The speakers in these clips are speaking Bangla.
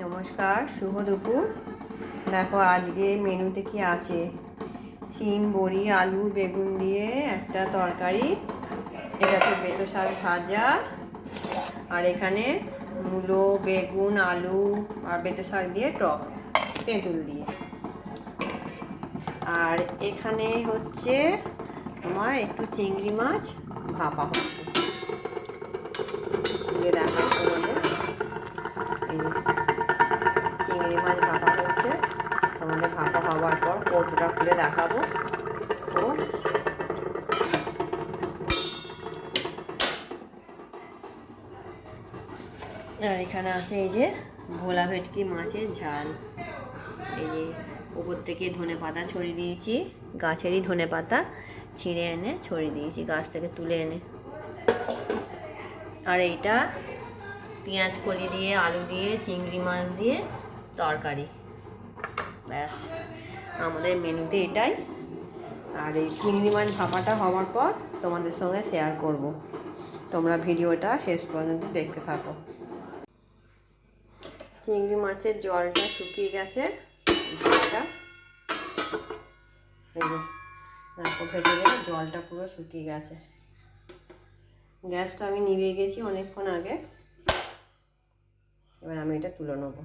নমস্কার, শুভ দুপুর। দেখো আজকে মেনুতে কি আছে। শিম, বড়ি, আলু, বেগুন দিয়ে একটা তরকারি, এটাতে বেতো শাক ভাজা, আর এখানে মূলো, বেগুন, আলু আর বেতো শাক দিয়ে টক, তেঁতুল দিয়ে। আর এখানে হচ্ছে তোমার একটু চিংড়ি মাছ ভাপা হচ্ছে। তুলে দেখাও তোমাদের। এই চিংড়ি মাছ ভাপা হচ্ছে, তোমাদের ভাপা হওয়ার পর কৌটোটা খুলে দেখাবো। ও আর এখানে আছে এই যে ভোলা ভেটকি মাছের ঝাল। এই যে উপর থেকে ধনেপাতা ছড়িয়ে দিয়েছি, গাছেরই ধনেপাতা ছিঁড়ে এনে ছড়িয়ে দিয়েছি, গাছ থেকে তুলে এনে। আর এইটা পেঁয়াজ কলি দিয়ে, আলু দিয়ে, চিংড়ি মাছ দিয়ে তরকারি। ব্যাস, আমাদের মেনুতে এটাই। আর এই চিংড়ি মাছ ভাপাটা হওয়ার পর তোমাদের সঙ্গে শেয়ার করব, তোমরা ভিডিওটা শেষ পর্যন্ত দেখতে থাকো। চিংড়ি মাছের জলটা শুকিয়ে গেছে, জলটা দেখো ভেতরে জলটা পুরো শুকিয়ে গেছে। গ্যাসটা আমি নিভিয়ে গেছি অনেকক্ষণ আগে। এবার আমি এটা তুলে নেবো।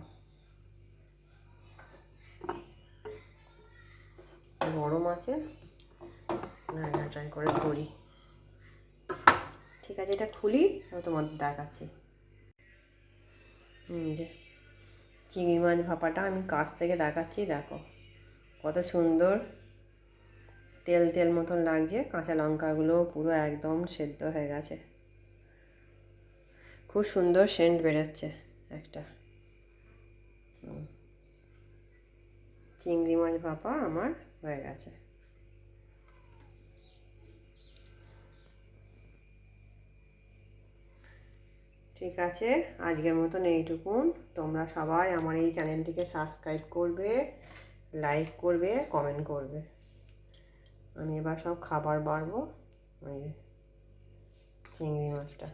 গরম আছে না, এটা ট্রাই করে করি। ঠিক আছে, এটা খুলি, আমি তোমাদের দেখাচ্ছি। চিংড়ি মাছ ভাপাটা আমি কাছ থেকে দেখাচ্ছি। দেখো কত সুন্দর তেল তেল মতন লাগছে, কাঁচা লঙ্কাগুলো পুরো একদম সেদ্ধ হয়ে গেছে, খুব সুন্দর সেন্ট বেরোচ্ছে একটা। চিংড়ি মাছ ভাপা আমার হয়ে গেছে। ঠিক আছে, আজকের মতন এইটুকুন। তোমরা সবাই আমার এই চ্যানেলটিকে সাবস্ক্রাইব করবে, লাইক করবে, কমেন্ট করবে। আমি এবার সব খাবার বাড়বো। ওই চিংড়ি মাছটা